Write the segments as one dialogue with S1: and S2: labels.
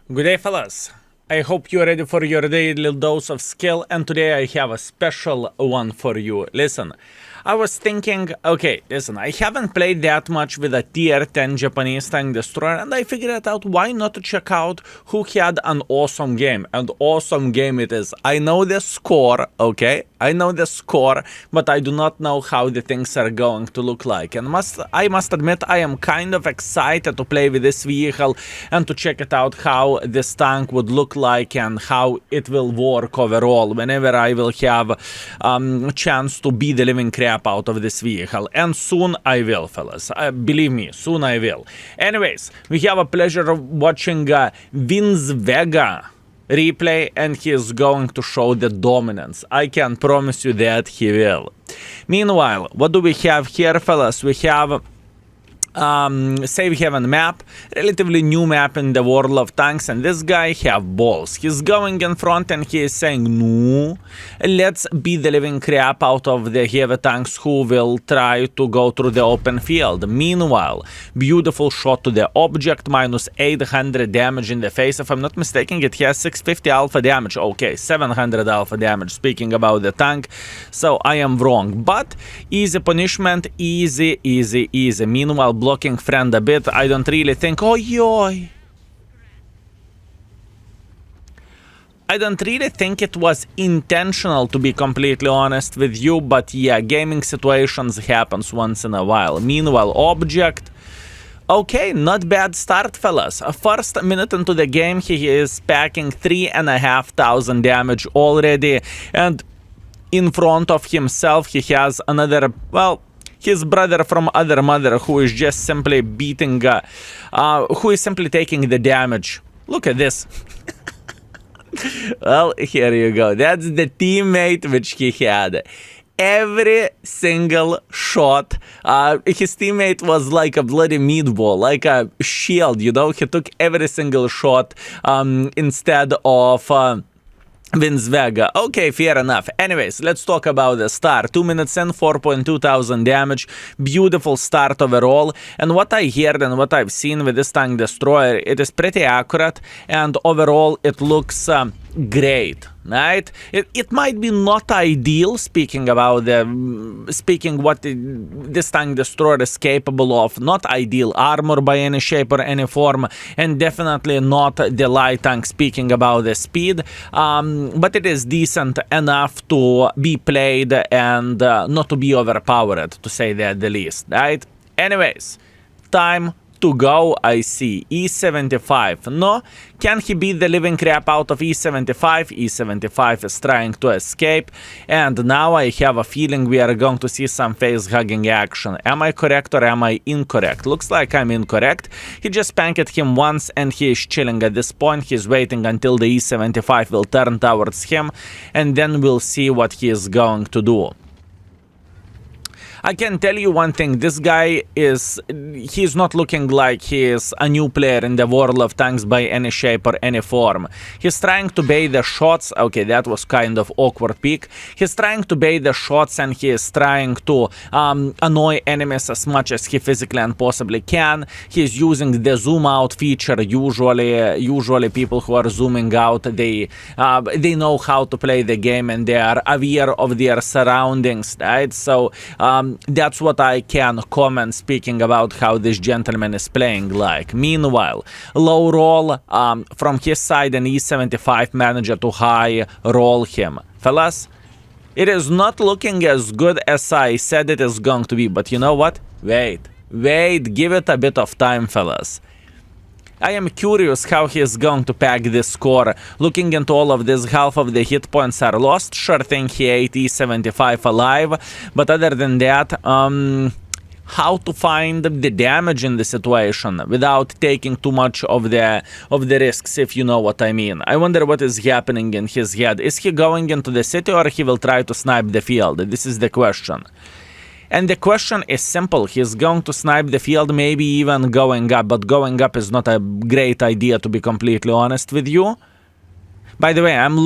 S1: Good day, fellas. I hope you're ready for your daily dose of skill, and today I have a special one for you. Listen, I was thinking, okay, listen, I haven't played that much with a tier 10 Japanese tank destroyer, and I figured out why not to check out who had an awesome game. And awesome game it is. I know the score, okay? I know the score, but I do not know how the things are going to look like. And I must admit, I am kind of excited to play with this vehicle and to check it out how this tank would look like and how it will work overall whenever I will have a chance to beat the living crap out of this vehicle. And soon I will, fellas. Believe me, soon I will. Anyways, we have a pleasure of watching Vince Vega replay, and he is going to show the dominance. I can promise you that he will. Meanwhile, what do we have here, fellas? We have Save Heaven map, relatively new map in the world of tanks, and this guy have balls. He's going in front and he is saying, no, let's beat the living crap out of the heavy tanks who will try to go through the open field. Meanwhile, beautiful shot to the object, minus 800 damage in the face. If I'm not mistaken, it has 650 alpha damage. Okay, 700 alpha damage, speaking about the tank. So I am wrong, but easy punishment, easy. Meanwhile, blocking friend a bit. I don't really think, I don't really think it was intentional, to be completely honest with you, but yeah, gaming situations happens once in a while. Meanwhile, object, okay, not bad start, fellas. First minute into the game, he is packing 3,500 damage already, and in front of himself, he has another, well, his brother from other mother who is just simply beating, who is simply taking the damage. Look at this. Well, here you go. That's the teammate which he had. Every single shot, his teammate was like a bloody meatball, like a shield, you know? He took every single shot instead of Vince Vega. Okay, fair enough. Anyways, let's talk about the start. 2 minutes in, 4,200 damage. Beautiful start overall. And what I heard and what I've seen with this tank destroyer, it is pretty accurate. And overall, it looks great, right? It might be not ideal, speaking about this tank destroyer is capable of. Not ideal armor by any shape or any form, and definitely not the light tank, speaking about the speed, but it is decent enough to be played and not to be overpowered, to say that the least, right? Anyways, time to go. I see E75. No, can he beat the living crap out of E75? E75 is trying to escape, and now I have a feeling we are going to see some face hugging action. Am I correct or am I incorrect? Looks like I'm incorrect. He just spanked him once and he is chilling at this point. He's waiting until the E75 will turn towards him, and then we'll see what he is going to do. I can tell you one thing, this guy he's not looking like he is a new player in the world of tanks by any shape or any form. He's trying to bait the shots. Okay, that was kind of awkward peek. He's trying to bait the shots, and he is trying to annoy enemies as much as he physically and possibly can. He's using the zoom out feature. Usually people who are zooming out, they know how to play the game and they are aware of their surroundings, right? So that's what I can comment, speaking about how this gentleman is playing like. Meanwhile, low roll from his side, and E75 managed to high roll him. Fellas, it is not looking as good as I said it is going to be, but you know what? Wait, give it a bit of time, fellas. I am curious how he is going to pack this score. Looking into all of this, half of the hit points are lost. Sure thing he ate E75 alive, but other than that, how to find the damage in the situation without taking too much of the risks, if you know what I mean. I wonder what is happening in his head. Is he going into the city, or he will try to snipe the field? This is the question. And the question is simple. He's going to snipe the field, maybe even going up, but going up is not a great idea, to be completely honest with you. By the way, I am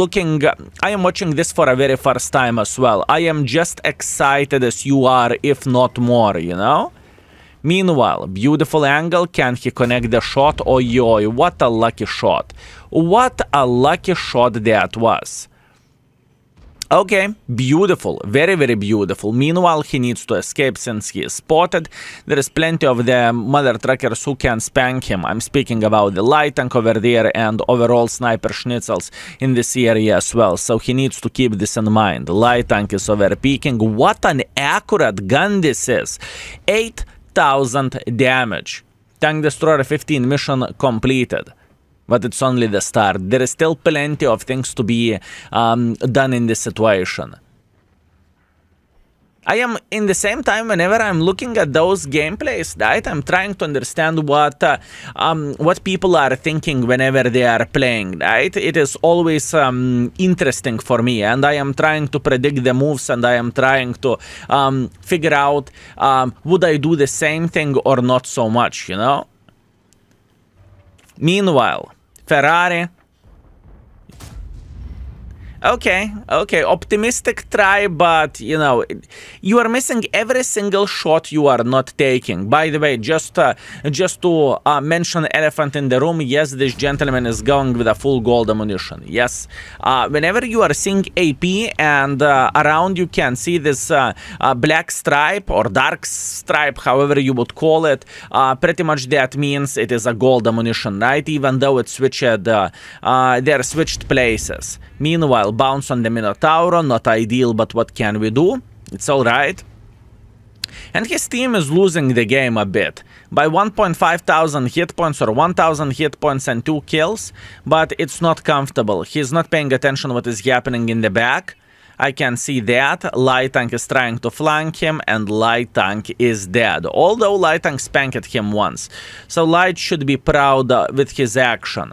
S1: watching this for a very first time as well. I am just excited as you are, if not more, you know? Meanwhile, beautiful angle. Can he connect the shot? Oi, what a lucky shot. What a lucky shot that was. Okay, beautiful, very, very beautiful. Meanwhile, he needs to escape since he is spotted. There is plenty of the mother truckers who can spank him. I'm speaking about the light tank over there and overall sniper schnitzels in this area as well. So he needs to keep this in mind. Light tank is over peaking. What an accurate gun this is. 8,000 damage. Tank destroyer 15 mission completed. But it's only the start. There is still plenty of things to be done in this situation. I am, in the same time, whenever I'm looking at those gameplays, right, I'm trying to understand what people are thinking whenever they are playing, right? It is always interesting for me, and I am trying to predict the moves, and I am trying to figure out would I do the same thing or not so much, you know? Meanwhile, Ferrari. Okay, optimistic try, but, you know, you are missing every single shot you are not taking. By the way, just to mention elephant in the room, yes, this gentleman is going with a full gold ammunition. Yes, whenever you are seeing AP and around you can see this black stripe or dark stripe, however you would call it, pretty much that means it is a gold ammunition, right? Even though it's switched, they're switched places. Meanwhile, bounce on the Minotauro, not ideal, but what can we do? It's alright. And his team is losing the game a bit by 1,500 hit points or 1,000 hit points and 2 kills, but it's not comfortable. He's not paying attention what is happening in the back. I can see that. Light tank is trying to flank him, and light tank is dead. Although light tank spanked him once. So light should be proud with his action.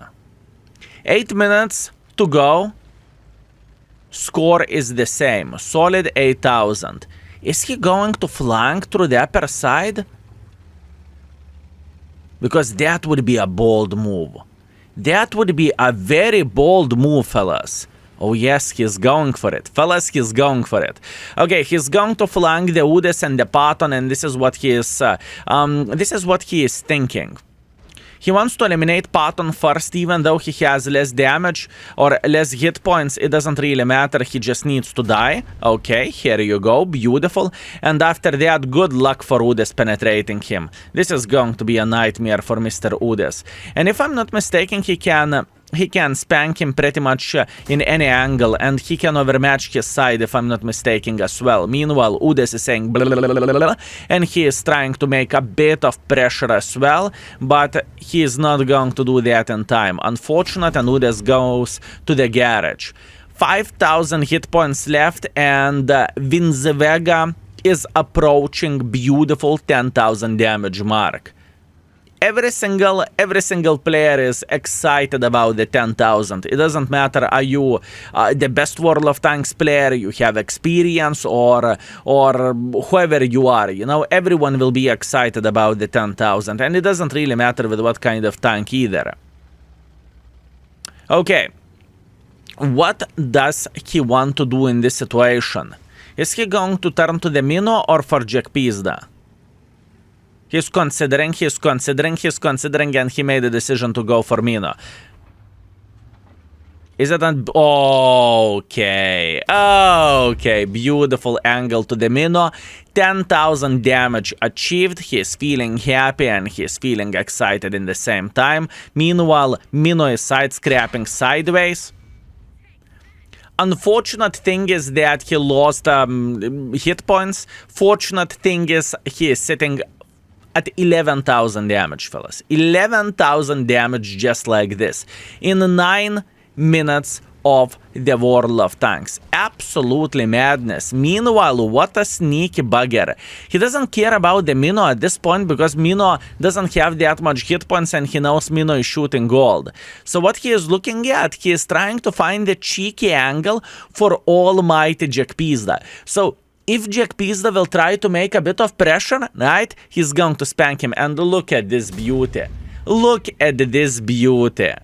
S1: 8 minutes to go. Score is the same. Solid 8,000. Is he going to flank through the upper side? Because that would be a bold move. That would be a very bold move, fellas. Oh yes, he's going for it. Fellas, he's going for it. Okay, he's going to flank the Udes and the Patton, and this is what he is thinking. He wants to eliminate Patton first, even though he has less damage or less hit points. It doesn't really matter. He just needs to die. Okay, here you go. Beautiful. And after that, good luck for Udes penetrating him. This is going to be a nightmare for Mr. Udes. And if I'm not mistaken, he can spank him pretty much in any angle, and he can overmatch his side, if I'm not mistaken, as well. Meanwhile, Udes is saying blah, blah, blah, blah, blah, and he is trying to make a bit of pressure as well, but he is not going to do that in time. Unfortunate, and Udes goes to the garage. 5,000 hit points left, and Vinzevega is approaching beautiful 10,000 damage mark. Every single player is excited about the 10,000. It doesn't matter, are you the best World of Tanks player, you have experience, or whoever you are, you know, everyone will be excited about the 10,000, and it doesn't really matter with what kind of tank either. Okay, what does he want to do in this situation? Is he going to turn to the Mino or for Jack Pizda? He's considering, and he made a decision to go for Mino. Is it an... Okay. Okay, beautiful angle to the Mino. 10,000 damage achieved. He is feeling happy and he is feeling excited in the same time. Meanwhile, Mino is side-scrapping sideways. Unfortunate thing is that he lost hit points. Fortunate thing is he is sitting at 11,000 damage, fellas. 11,000 damage just like this. In 9 minutes of the World of Tanks. Absolutely madness. Meanwhile, what a sneaky bugger. He doesn't care about the Mino at this point because Mino doesn't have that much hit points and he knows Mino is shooting gold. So what he is looking at, he is trying to find a cheeky angle for almighty Jack Pizda. So if Jack Pizda will try to make a bit of pressure, right, he's going to spank him. And look at this beauty. Look at this beauty.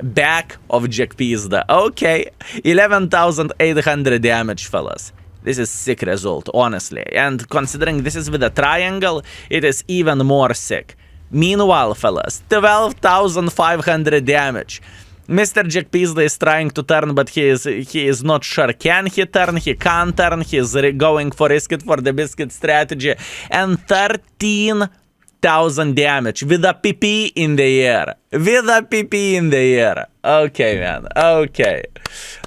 S1: Back of Jack Pizda. Okay, 11,800 damage, fellas. This is sick result, honestly. And considering this is with a triangle, it is even more sick. Meanwhile, fellas, 12,500 damage. Mr. Jack Peasley is trying to turn, but he is not sure. Can he turn? He can't turn. He's going for risk it for the biscuit strategy. And 13,000 damage with a PP in the air. With a PP in the air. Okay, man. Okay.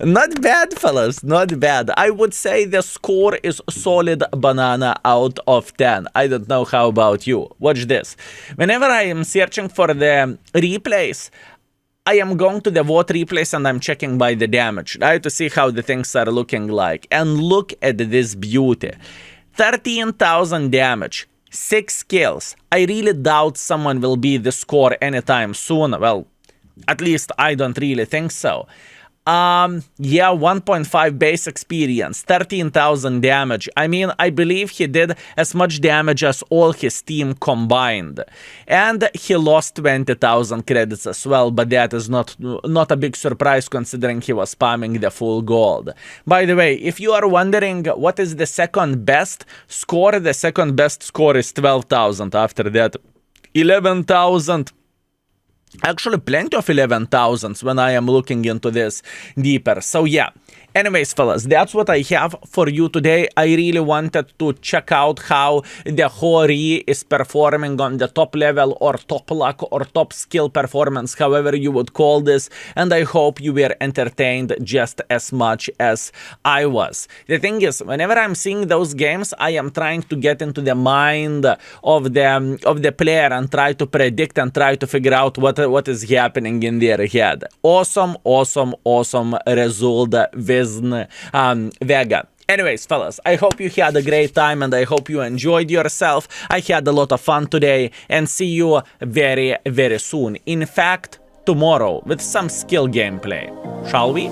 S1: Not bad, fellas. Not bad. I would say the score is solid banana out of 10. I don't know how about you. Watch this. Whenever I am searching for the replays, I am going to the VOD replays and I'm checking by the damage, right? To see how the things are looking like. And look at this beauty. 13,000 damage. 6 kills. I really doubt someone will beat the score anytime soon. Well, at least I don't really think so. Yeah, 1.5 base experience, 13,000 damage. I mean, I believe he did as much damage as all his team combined. And he lost 20,000 credits as well, but that is not a big surprise considering he was spamming the full gold. By the way, if you are wondering what is the second best score, the second best score is 12,000. After that, 11,000. Actually, plenty of 11,000s when I am looking into this deeper. So yeah. Anyways, fellas, that's what I have for you today. I really wanted to check out how the Hori is performing on the top level or top luck or top skill performance, however you would call this. And I hope you were entertained just as much as I was. The thing is, whenever I'm seeing those games, I am trying to get into the mind of the player and try to predict and try to figure out what is happening in their head. Awesome, awesome, awesome result with Vega. Anyways, fellas, I hope you had a great time and I hope you enjoyed yourself. I had a lot of fun today and see you very, very soon. In fact, tomorrow with some skill gameplay. Shall we?